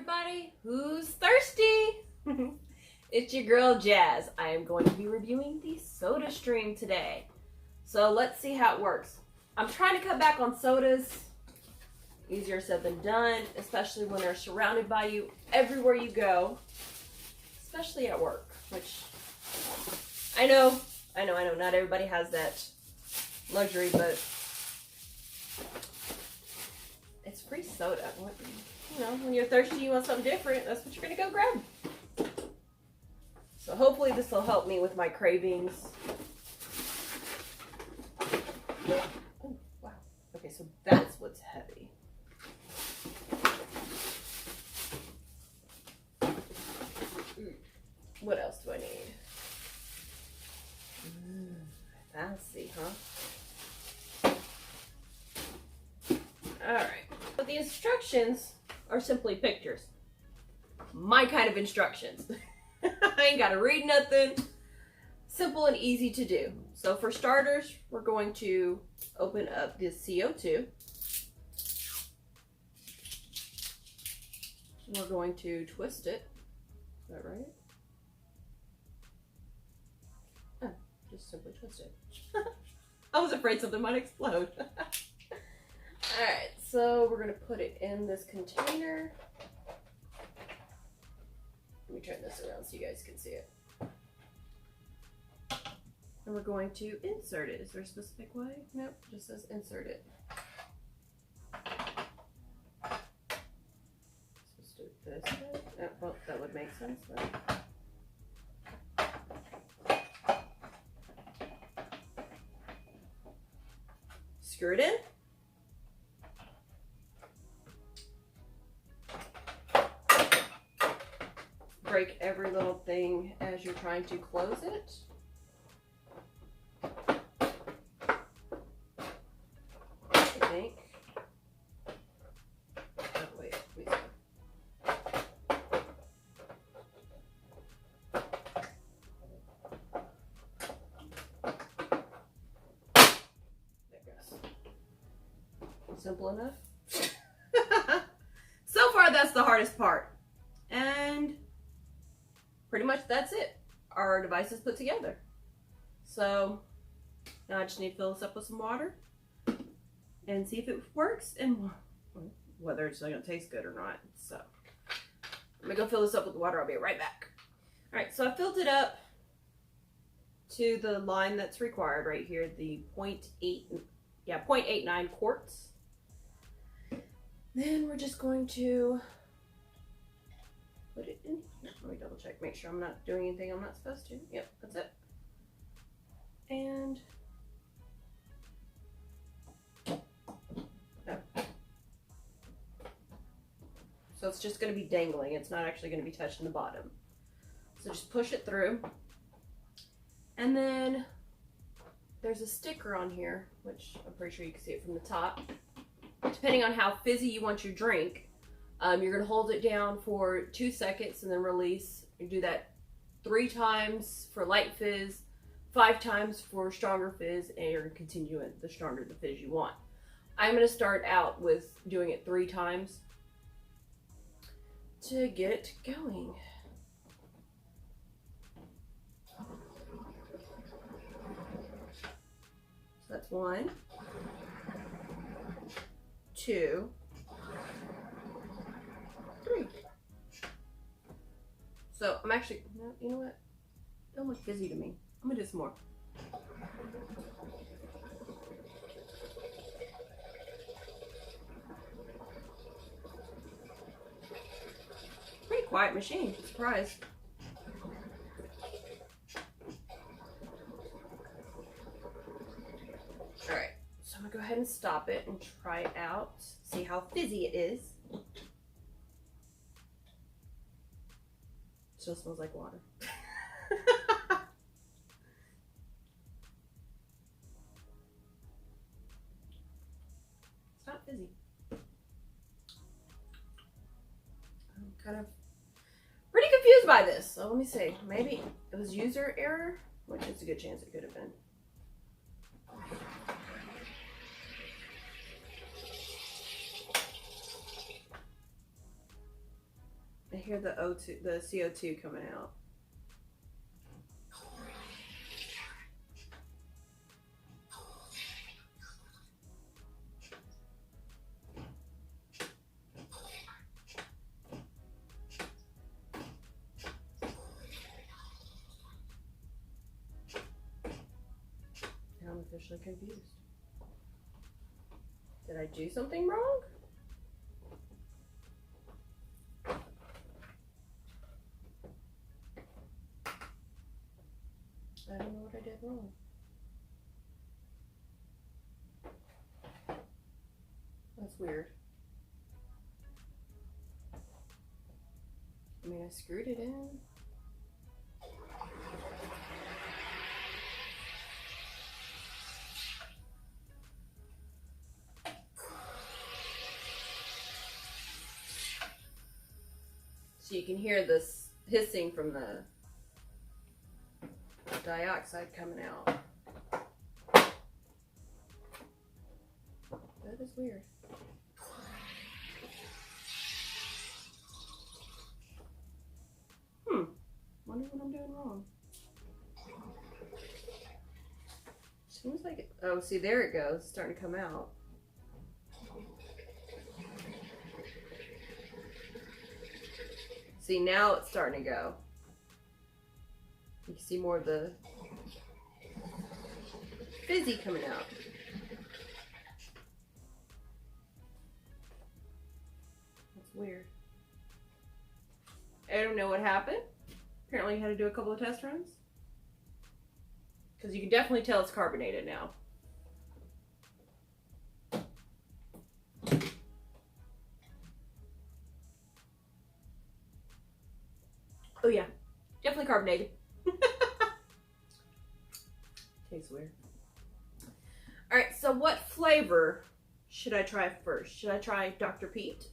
everybody who's thirsty. It's your girl Jazz. I am going to be reviewing the Sodastream today. So let's see how it works. I'm trying to cut back on sodas. Easier said than done, especially when they're surrounded by you everywhere you go, especially at work, which I know, not everybody has that luxury, but it's free soda. You know, when you're thirsty, you want something different, that's what you're gonna go grab. So hopefully this will help me with my cravings. Oh, wow. Okay, so that's what's heavy. What else do I need? Fancy, huh? Alright. But the instructions are simply pictures. My kind of instructions. I ain't gotta read nothing. Simple and easy to do. So for starters, we're going to open up this CO2. We're going to twist it. Is that right? Oh, just simply twist it. I was afraid something might explode. Alright, so we're going to put it in this container. Let me turn this around so you guys can see it. And we're going to insert it. Is there a specific way? Nope, it just says insert it. Let's do it this way. Oh, well, that would make sense then. Screw it in. Break every little thing as you're trying to close it. I think. Oh, wait. There goes. Simple enough. So far, that's the hardest part. And pretty much that's it. Our device is put together. So now I just need to fill this up with some water and see if it works and whether it's going to taste good or not. So I'm going to go fill this up with the water. I'll be right back. All right, so I filled it up to the line that's required right here, the 0.89 quarts. Then we're just going to put it in here. Let me double check, make sure I'm not doing anything I'm not supposed to. Yep, that's it. And so it's just going to be dangling. It's not actually going to be touching the bottom. So just push it through. And then there's a sticker on here, which I'm pretty sure you can see it from the top. Depending on how fizzy you want your drink, you're going to hold it down for 2 seconds and then release. You do that 3 times for light fizz, 5 times for stronger fizz, and you're going to continue it the stronger the fizz you want. I'm going to start out with doing it 3 times to get it going. So that's 1, 2, 3. So I'm actually, no, you know what? Don't look fizzy to me. I'm gonna do some more. Pretty quiet machine, surprise. Alright, so I'm gonna go ahead and stop it and try it out, see how fizzy it is. Still smells like water. It's not fizzy. I'm kind of pretty confused by this. So let me see. Maybe it was user error, which is a good chance it could have been. I hear the O2, the CO2 coming out. Now I'm officially confused. Did I do something wrong? I don't know what I did wrong. That's weird. I mean, I screwed it in. So you can hear this hissing from the dioxide coming out. That is weird. Wonder what I'm doing wrong. Seems like it, oh, see, there it goes. It's starting to come out. See, now it's starting to go. You can see more of the fizzy coming out. That's weird. I don't know what happened. Apparently you had to do a couple of test runs. Because you can definitely tell it's carbonated now. Oh yeah, definitely carbonated. Tastes weird. Alright, so what flavor should I try first? Should I try Dr. Pete?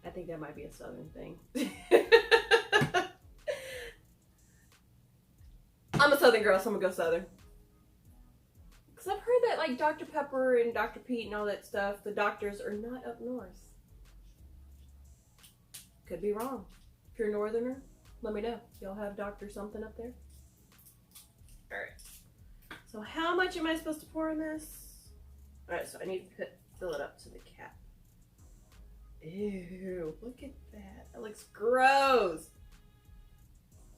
I think that might be a Southern thing. I'm a Southern girl, so I'm gonna go Southern. Because I've heard that like Dr. Pepper and Dr. Pete and all that stuff, the doctors are not up north. Could be wrong. If you're a Northerner, let me know. Y'all have Dr. something up there? Alright. So how much am I supposed to pour in this? Alright, so I need to fill it up to the cap. Ew, look at that. That looks gross.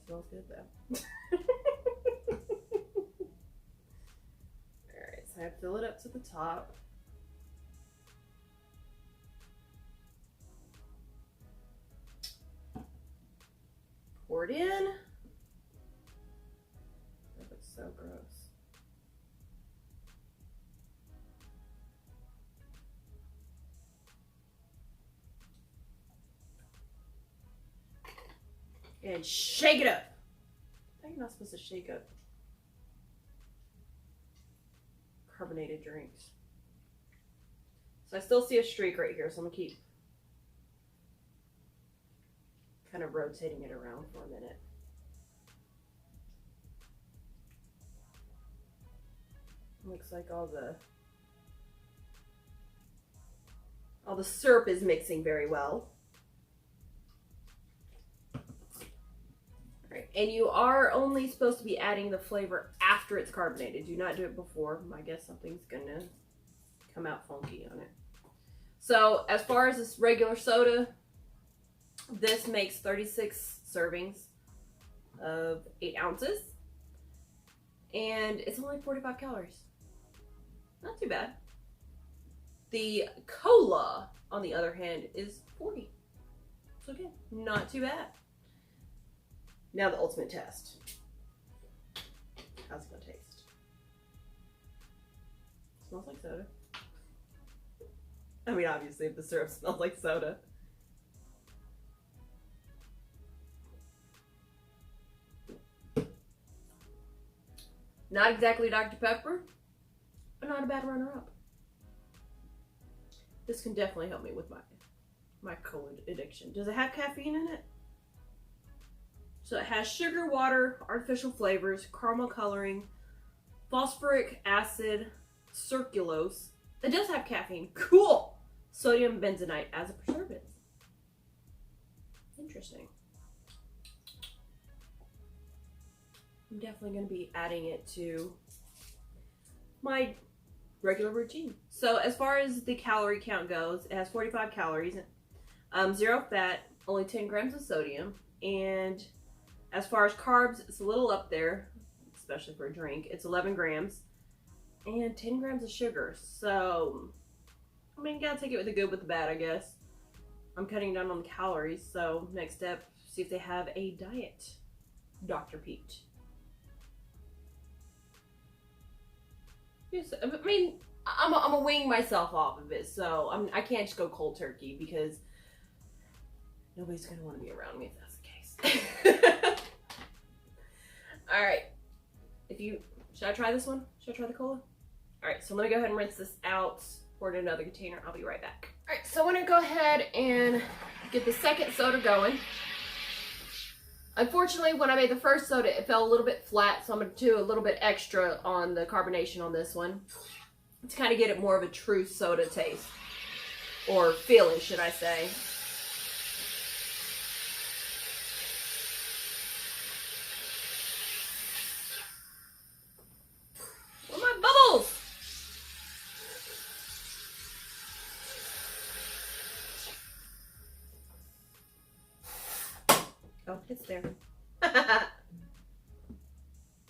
Smells good though. Alright, so I fill it up to the top. Pour it in. That looks so gross. And shake it up. I think you're not supposed to shake up carbonated drinks. So I still see a streak right here, so I'm gonna keep kind of rotating it around for a minute. Looks like all the syrup is mixing very well. Right. And you are only supposed to be adding the flavor after it's carbonated. Do not do it before. I guess something's gonna come out funky on it. So as far as this regular soda, this makes 36 servings of 8 ounces. And it's only 45 calories. Not too bad. The cola, on the other hand, is 40. So again, not too bad. Now the ultimate test. How's it gonna taste? Smells like soda. I mean, obviously, if the syrup smells like soda. Not exactly Dr. Pepper, but not a bad runner-up. This can definitely help me with my cola addiction. Does it have caffeine in it? So it has sugar, water, artificial flavors, caramel coloring, phosphoric acid, sucralose. It does have caffeine. Cool! Sodium benzoate as a preservative. interesting. I'm definitely going to be adding it to my regular routine. So as far as the calorie count goes, it has 45 calories, 0 fat, only 10 grams of sodium, and as far as carbs, it's a little up there, especially for a drink. It's 11 grams and 10 grams of sugar. So, I mean, you gotta take it with the good with the bad, I guess. I'm cutting down on the calories, so next step, see if they have a diet, Dr. Pete. Yes, I mean, I'm a wing myself off of it, so I can't just go cold turkey because nobody's gonna want to be around me if that's the case. All right, should I try this one? Should I try the cola? All right, so let me go ahead and rinse this out, pour it in another container. I'll be right back. All right, so I want to go ahead and get the second soda going. Unfortunately, when I made the first soda, it fell a little bit flat, so I'm going to do a little bit extra on the carbonation on this one to kind of get it more of a true soda taste, or feeling, should I say. Where are my bubbles? Oh, it's there. I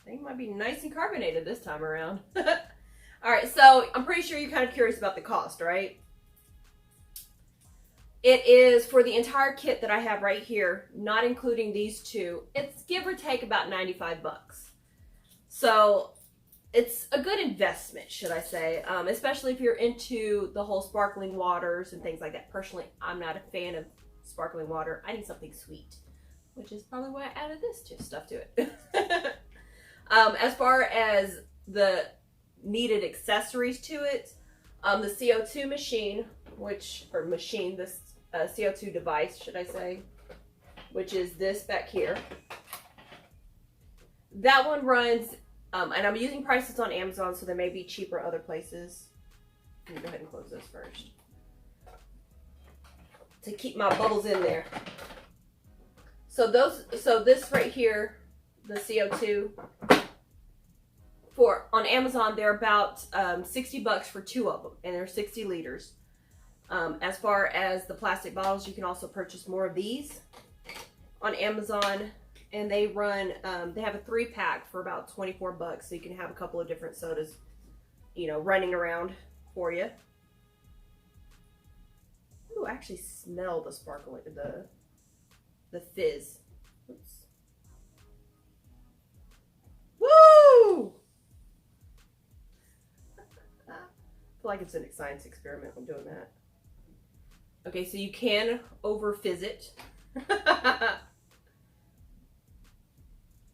think it might be nice and carbonated this time around. All right, so I'm pretty sure you're kind of curious about the cost, right? It is for the entire kit that I have right here, not including these two. It's give or take about 95 bucks. So it's a good investment, should I say, especially if you're into the whole sparkling waters and things like that. Personally, I'm not a fan of sparkling water. I need something sweet, which is probably why I added this stuff to it. As far as the needed accessories to it, the CO2 machine, this CO2 device, should I say, which is this back here. That one runs, and I'm using prices on Amazon, so they may be cheaper other places. Let me go ahead and close this first to keep my bubbles in there. So this right here, the CO2, on Amazon, they're about 60 bucks for 2 of them, and they're 60 liters. As far as the plastic bottles, you can also purchase more of these on Amazon, and they run, they have a 3-pack for about 24 bucks, so you can have a couple of different sodas, you know, running around for you. Ooh, I actually smell the sparkling, the fizz. Oops. Woo! I feel like it's a science experiment when doing that. Okay, so you can over fizz it. Let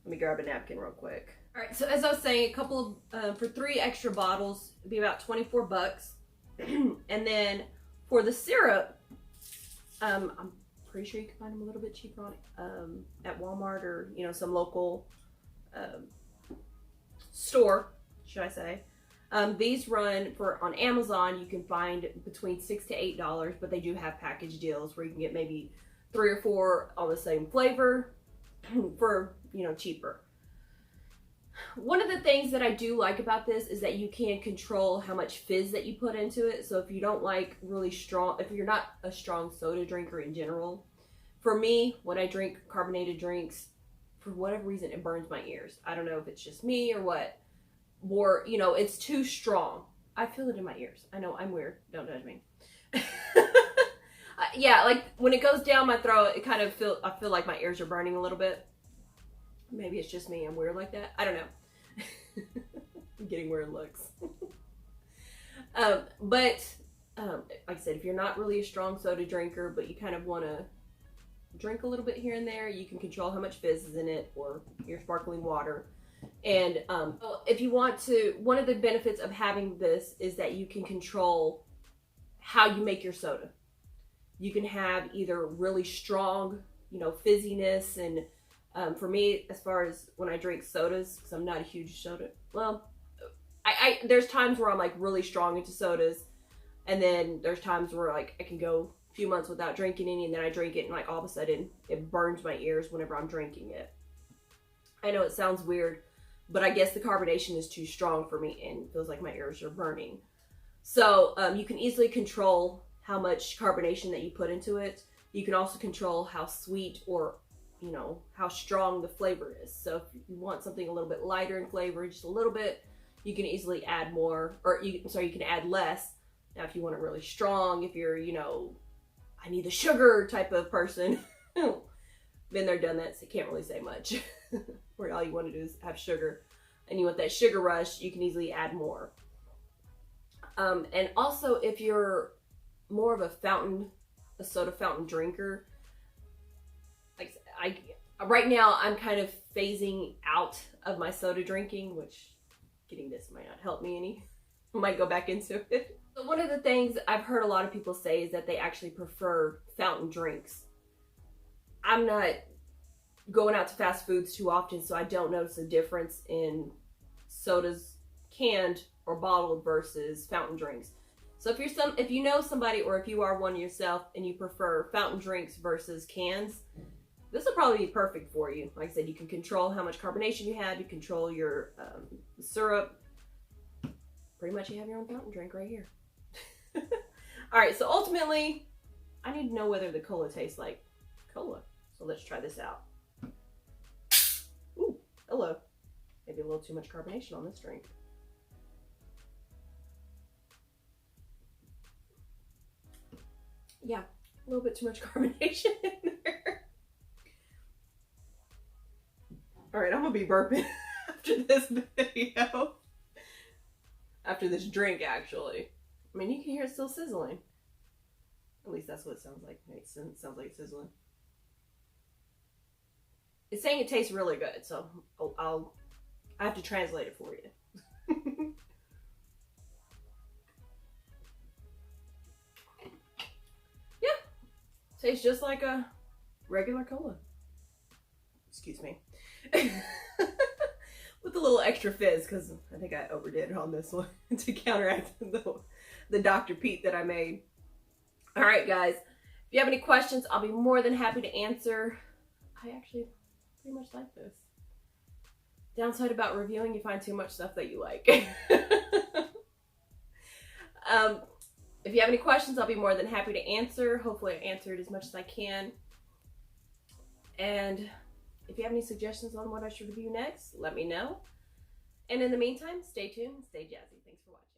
me grab a napkin real quick. All right, so as I was saying, a couple of, for 3 extra bottles, it'd be about 24 bucks. And then for the syrup, I'm pretty sure you can find them a little bit cheaper on at Walmart or, you know, some local store, should I say. These run on Amazon, you can find between $6 to $8, but they do have package deals where you can get maybe 3 or 4 on the same flavor for, you know, cheaper. One of the things that I do like about this is that you can control how much fizz that you put into it. So if you don't like really strong, if you're not a strong soda drinker in general, for me, when I drink carbonated drinks, for whatever reason, it burns my ears. I don't know if it's just me or what. Or, you know, it's too strong. I feel it in my ears. I know, I'm weird. Don't judge me. Yeah, like when it goes down my throat, I feel like my ears are burning a little bit. Maybe it's just me. I'm weird like that. I don't know. I'm getting weird looks. Like I said, if you're not really a strong soda drinker, but you kind of want to drink a little bit here and there, you can control how much fizz is in it, or your sparkling water. And if you want to, one of the benefits of having this is that you can control how you make your soda. You can have either really strong, you know, fizziness, and for me, as far as when I drink sodas, because I'm not a huge soda, well, there's times where I'm like really strong into sodas, and then there's times where like I can go few months without drinking any, and then I drink it and like all of a sudden it burns my ears whenever I'm drinking it. I know it sounds weird, but I guess the carbonation is too strong for me and feels like my ears are burning. So you can easily control how much carbonation that you put into it. You can also control how sweet or, you know, how strong the flavor is. So if you want something a little bit lighter in flavor, just a little bit, you can easily add more, or you can add less. Now if you want it really strong, if you're, you know, I need the sugar type of person, been there, done that, so can't really say much. Where all you want to do is have sugar and you want that sugar rush, you can easily add more. And also if you're more of a soda fountain drinker, like right now I'm kind of phasing out of my soda drinking, which getting this might not help me any. I might go back into it. So one of the things I've heard a lot of people say is that they actually prefer fountain drinks. I'm not going out to fast foods too often, so I don't notice a difference in sodas canned or bottled versus fountain drinks. So if you know somebody, or if you are one yourself and you prefer fountain drinks versus cans, this will probably be perfect for you. Like I said, you can control how much carbonation you have, you control your syrup. Pretty much you have your own fountain drink right here. All right, so ultimately, I need to know whether the cola tastes like cola. So let's try this out. Ooh, hello. Maybe a little too much carbonation on this drink. Yeah, a little bit too much carbonation in there. All right, I'm gonna be burping after this video. After this drink, actually. I mean, you can hear it still sizzling. At least that's what it sounds like. It sounds like it's sizzling. It's saying it tastes really good, so I have to translate it for you. Yeah, tastes just like a regular cola. Excuse me. With a little extra fizz, because I think I overdid it on this one to counteract the Dr. Pete that I made. All right, guys. If you have any questions, I'll be more than happy to answer. I actually pretty much like this. Downside about reviewing, you find too much stuff that you like. If you have any questions, I'll be more than happy to answer. Hopefully I answered as much as I can. And if you have any suggestions on what I should review next, let me know. And in the meantime, stay tuned, stay jazzy. Thanks for watching.